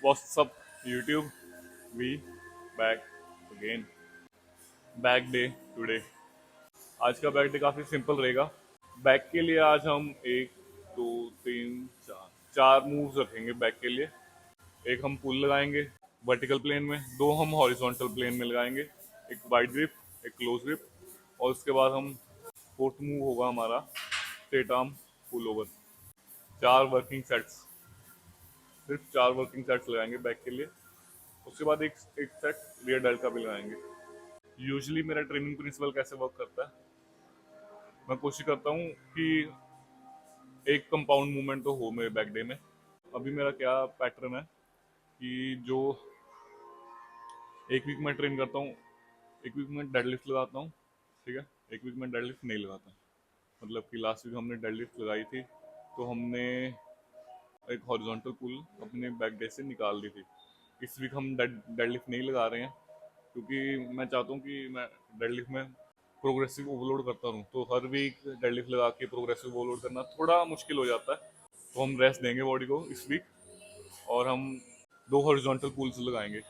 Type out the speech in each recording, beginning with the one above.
What's up, YouTube? We back again. Back day today. आज का back day काफी simple रहेगा। बैक के लिए आज हम एक दो तीन चार चार मूव्स रखेंगे बैक के लिए। एक हम पुल लगाएंगे वर्टिकल प्लेन में, दो हम हॉरिजॉन्टल प्लेन में लगाएंगे, एक वाइड ग्रिप, एक क्लोज ग्रिप, और उसके बाद हम फोर्थ मूव होगा हमारा स्ट्रेट आर्म पुल ओवर। चार वर्किंग सेट्स, सिर्फ चार वर्किंग सेट्स लगाएंगे बैक के लिए। उसके बाद एक एक सेट रियर डेल्ट का भी लगाएंगे। यूजुअली मेरा ट्रेनिंग प्रिंसिपल कैसे वर्क करता है, मैं कोशिश करता हूँ कि एक कंपाउंड मूवमेंट तो हो मेरे बैक डे में। अभी मेरा क्या पैटर्न है कि जो एक वीक में ट्रेन करता हूँ, एक वीक में डेडलिफ्ट लगाता हूँ, ठीक है, एक वीक में डेडलिफ्ट नहीं लगाता। मतलब कि लास्ट वीक हमने डेडलिफ्ट लगाई थी तो हमने एक हॉरिजॉन्टल पुल अपने बैक डे से निकाल दी थी। इस वीक हम डेडलिफ्ट नहीं लगा रहे हैं क्योंकि मैं चाहता हूँ कि मैं डेडलिफ्ट में प्रोग्रेसिव ओवरलोड करता रहूँ, तो हर वीक डेडलिफ्ट लगा के प्रोग्रेसिव ओवरलोड करना थोड़ा मुश्किल हो जाता है। तो हम रेस्ट देंगे बॉडी को इस वीक, और हम दो हॉरिजॉन्टल पुल्स लगाएंगे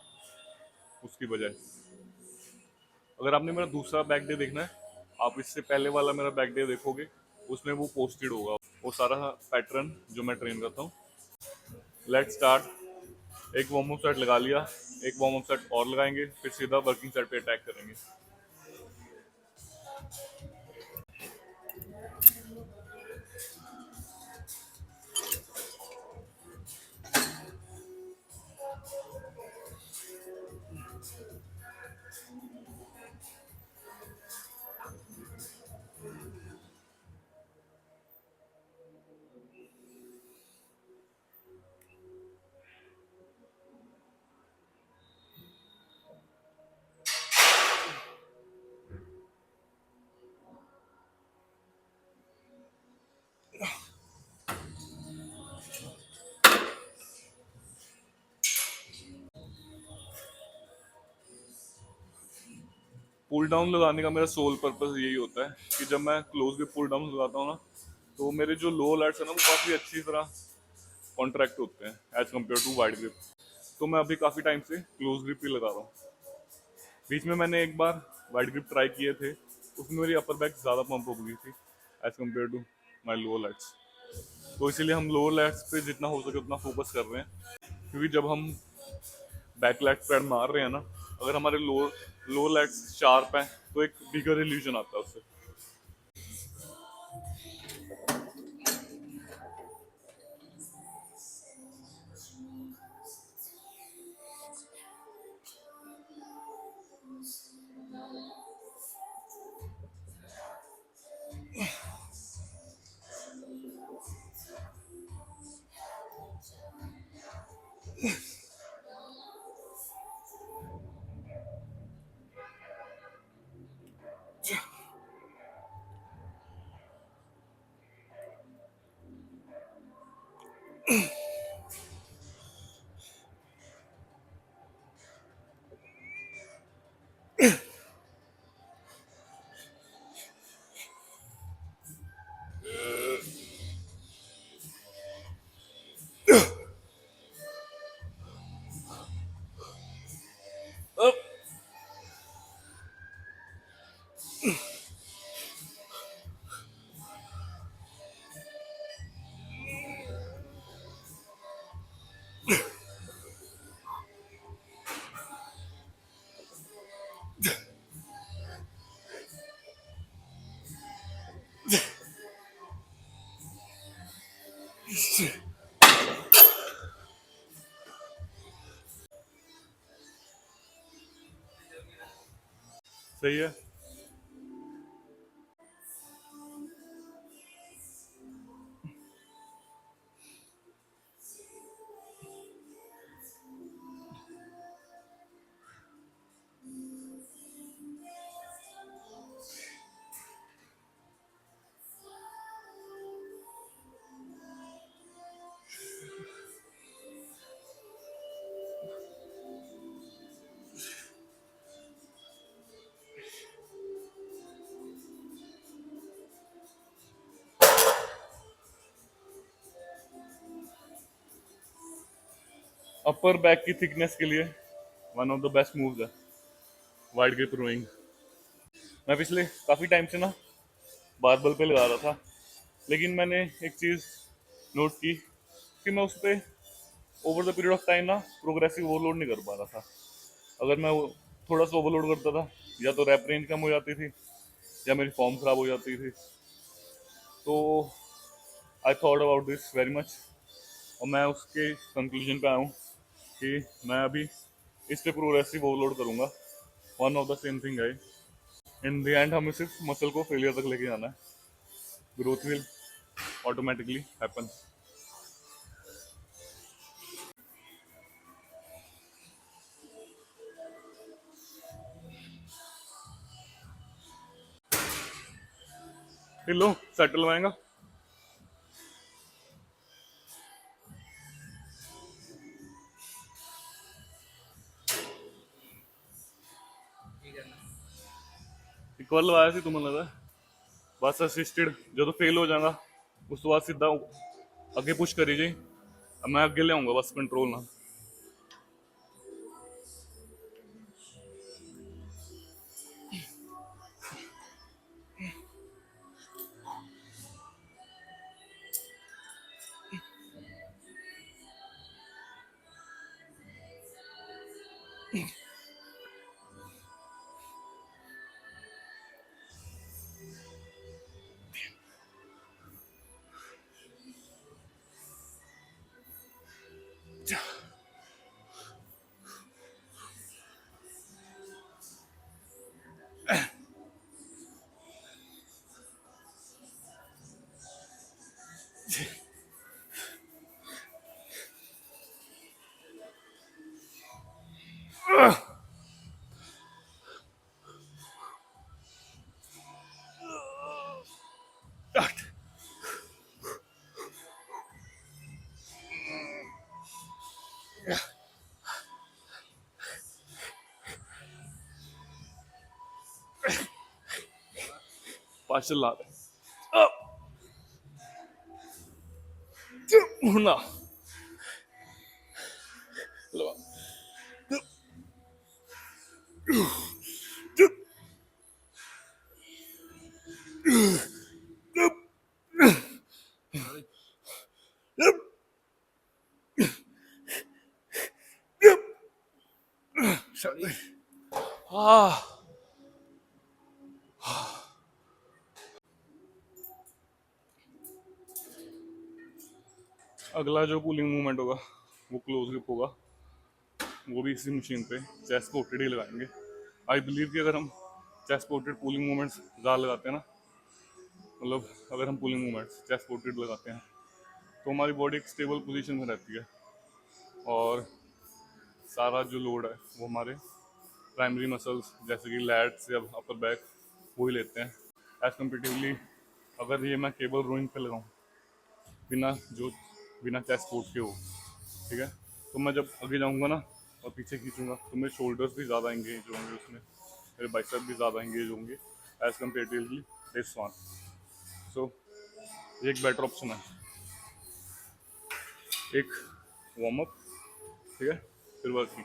उसकी बजाय। अगर आपने मेरा दूसरा बैक डे देखना है, आप इससे पहले वाला मेरा बैक डे देखोगे, उसमें वो पोस्टेड होगा वो सारा पैटर्न जो मैं ट्रेन करता हूँ। Let's start. एक वार्म अप सेट लगा लिया, एक वार्म अप सेट और लगाएंगे, फिर सीधा वर्किंग सेट पे अटैक करेंगे। पुल डाउन लगाने का मेरा सोल पर्पस यही होता है कि जब मैं क्लोज ग्रिप पुल डाउन लगाता हूँ ना, तो मेरे जो लो लैट्स है ना वो काफ़ी अच्छी तरह कॉन्ट्रैक्ट होते हैं as compare to wide grip. तो मैं अभी काफ़ी टाइम से क्लोज ग्रिप ही लगा रहा हूँ। बीच में मैंने एक बार वाइड ग्रिप ट्राई किए थे, उसमें मेरी अपर बैक ज़्यादा पंप हो गई थी as compare to my lower lats. तो इसीलिए हम लोअर लैट्स पे जितना हो सके उतना फोकस कर रहे हैं, क्योंकि जब हम बैक लैट पैड मार रहे हैं ना, अगर हमारे लोअर लैट्स शार्प हैं तो एक बिगर इल्यूजन आता है उससे। सही है। अपर बैक की थिकनेस के लिए one of the best moves है वाइड ग्रिप रोइंग। मैं पिछले काफ़ी टाइम से ना बारबल पे लगा रहा था, लेकिन मैंने एक चीज़ नोट की कि मैं उस पर over the period of time ना प्रोग्रेसिव ओवरलोड नहीं कर पा रहा था। अगर मैं थोड़ा सा ओवरलोड करता था, या तो रैप रेंज कम हो जाती थी या मेरी फॉर्म खराब हो जाती थी। तो I thought about this very much, और मैं उसके कंक्लूजन पे आया हूँ कि मैं अभी इस पे प्रोग्रेसिव ओवरलोड करूँगा। One of the same thing है, इन द एंड हमें सिर्फ मसल को फेलियर तक लेके जाना है, growth will automatically happen. Low settle लगाएगा। एक बार लगाया सी तुम्हें लगा बस असिस्टेड जो तो फेल हो जाएगा, उस तो बाद सीधा आगे पुश करी जाए। अब मैं आगे ले आऊंगा बस कंट्रोल ना। पार्सल ला रहे ना। हाँ, अगला जो कूलिंग मूवमेंट होगा वो क्लोज ग्रिप होगा। वो भी इसी मशीन पे चेस्ट पोर्टेड ही लगाएंगे। आई बिलीव कि अगर हम चेस्ट पोर्टेड पुलिंग मूवमेंट्स ज़्यादा लगाते हैं ना, मतलब अगर हम पुलिंग मूवमेंट्स चेस्ट पोर्टेड लगाते हैं तो हमारी बॉडी एक स्टेबल पोजीशन में रहती है, और सारा जो लोड है वो हमारे प्राइमरी मसल्स जैसे कि लैट्स या अपर बैक वही लेते हैं। एज कम्पेटिवली अगर ये मैं केबल रोइंग पे लगाऊँ बिना जो बिना चेस्ट पोर्ट के हो, ठीक है, तो मैं जब आगे जाऊँगा ना और पीछे खींचूंगा तो मेरे शोल्डर्स भी ज़्यादा एंगेज होंगे उसमें, मेरे बाइसेप भी ज़्यादा एंगेज होंगे एज कम्पेरेटिवली दिस वन। सो ये एक बेटर ऑप्शन है। एक वार्म अप, ठीक है, फिर वर्किंग।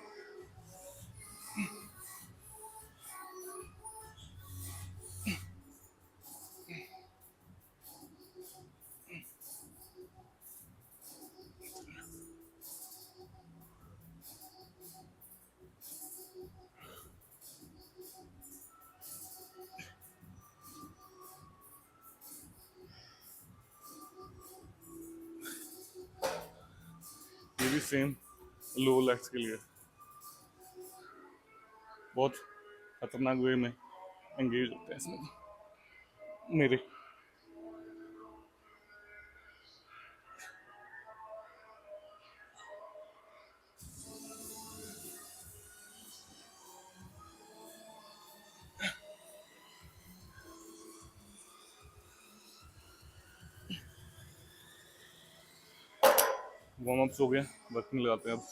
ये भी सेम लो लेग्स के लिए बहुत खतरनाक वे में एंगेज होते हैं इसमें मेरे। वार्म अप्स हो गया, वर्किंग लगाते हैं अब।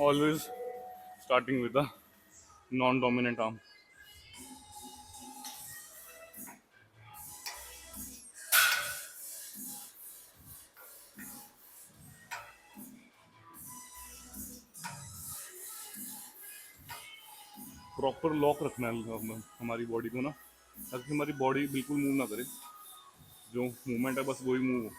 Always starting with the non dominant arm. Proper lock रखना है हमारी बॉडी को ना, ताकि हमारी बॉडी बिल्कुल मूव ना करे, जो मूवमेंट है बस वही मूव हो।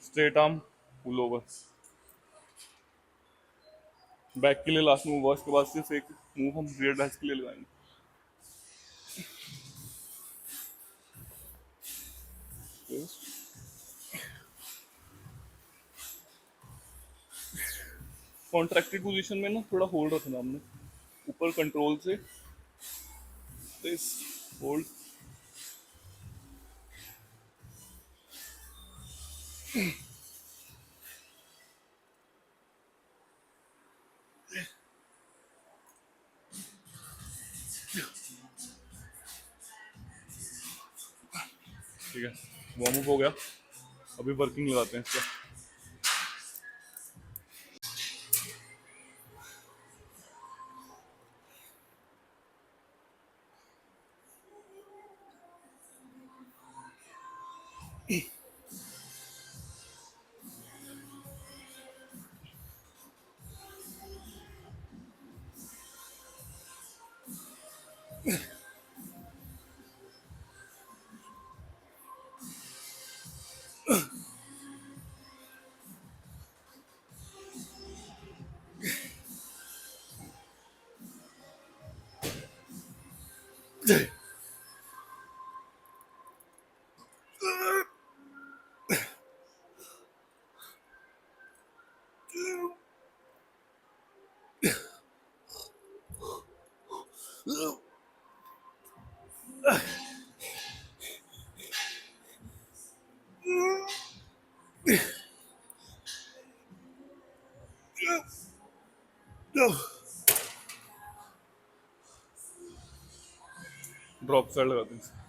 Straight arm pull over. Back के लिए लास्ट मूव हुआ, उसके बाद सिर्फ एक मूव हम रियर डैश के लिए लगाएंगे। कॉन्ट्रैक्टेड पोजीशन में ना थोड़ा होल्ड रखना हमने, ऊपर कंट्रोल से दिस होल्ड। ठीक है, वार्म अप हो गया, अभी वर्किंग लगाते हैं इसका। ड्रॉप साइड लगाते हैं।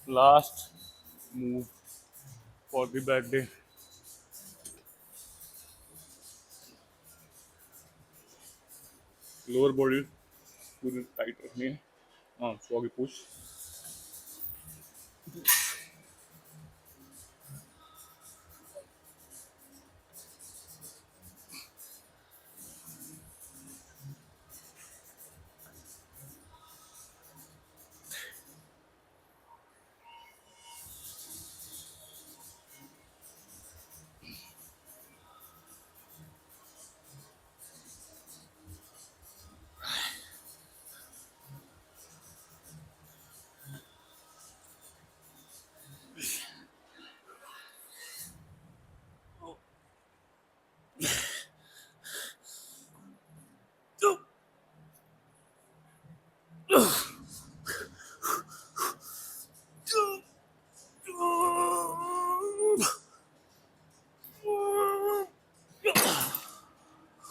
Last move for the back day. Lower body पूरी टाइट रखनी है. हाँ, सो आगे पुश.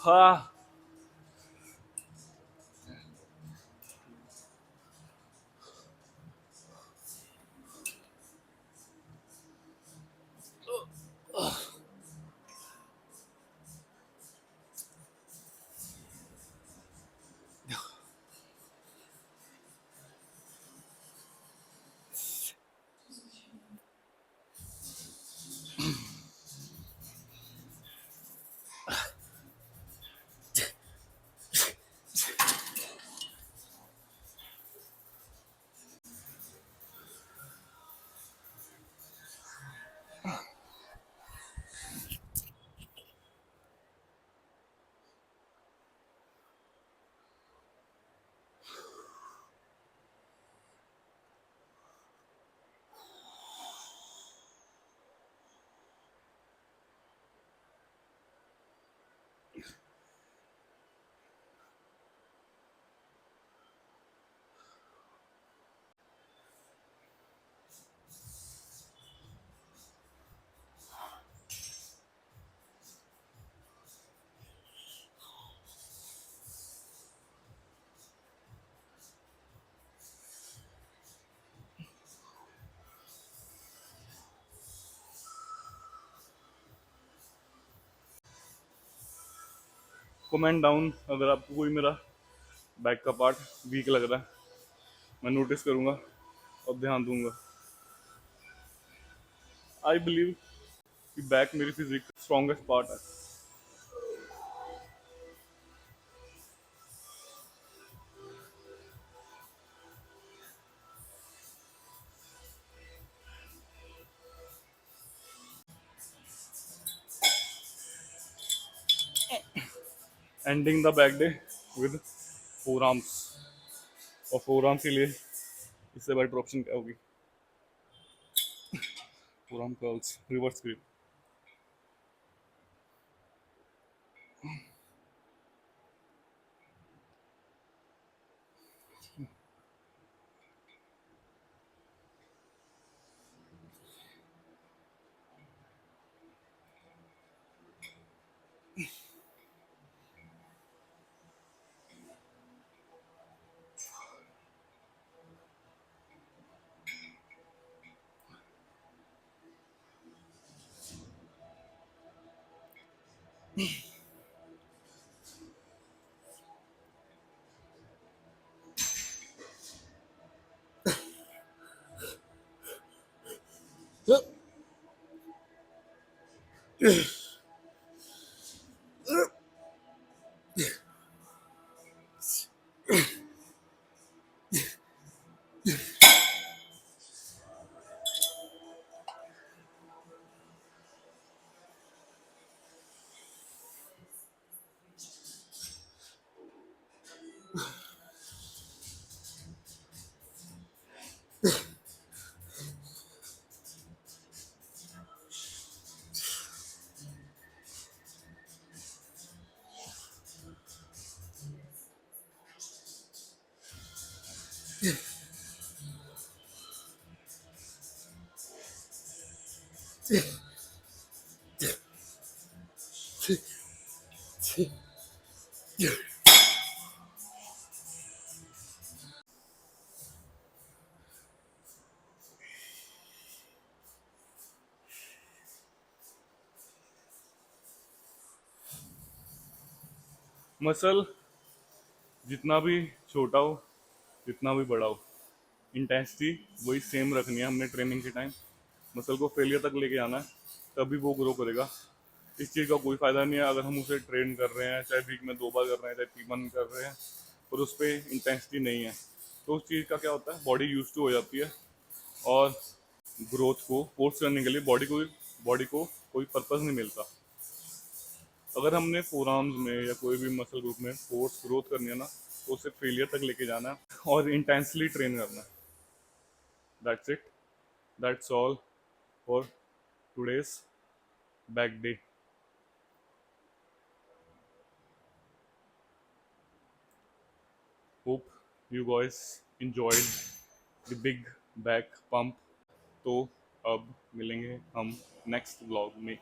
हाँ. कमेंट डाउन अगर आपको कोई मेरा बैक का पार्ट वीक लग रहा है. मैं नोटिस करूंगा और ध्यान दूंगा. आई बिलीव कि बैक मेरी फिजिक स्ट्रॉन्गेस्ट पार्ट है. Ending the back day with four arms. और फोर आर्म्स के लिए इससे बेटर ऑप्शन क्या होगी? Four arm curls, reverse grip. Muscle जितना भी छोटा हो, जितना भी बड़ा हो, इंटेंसिटी वही सेम रखनी है हमने ट्रेनिंग के टाइम। मसल को फेलियर तक लेके आना है, तभी वो ग्रो करेगा। इस चीज़ का कोई फ़ायदा नहीं है अगर हम उसे ट्रेन कर रहे हैं, चाहे वीक में 2 बार कर रहे हैं, चाहे 3 बार कर रहे हैं, और उस पर इंटेंसिटी नहीं है। तो उस चीज़ का क्या होता है, बॉडी यूज टू हो जाती है, और ग्रोथ को फोर्स करने के लिए बॉडी को कोई पर्पस नहीं मिलता। अगर हमने फोर आर्म्स में या कोई भी मसल ग्रुप में फोर्स ग्रोथ करनी है ना, तो उसे फेलियर तक लेके जाना है और इंटेंसली ट्रेन करना है। That's it, that's all for today's back day. Hope you guys enjoyed the big back pump. तो अब मिलेंगे हम नेक्स्ट व्लॉग में।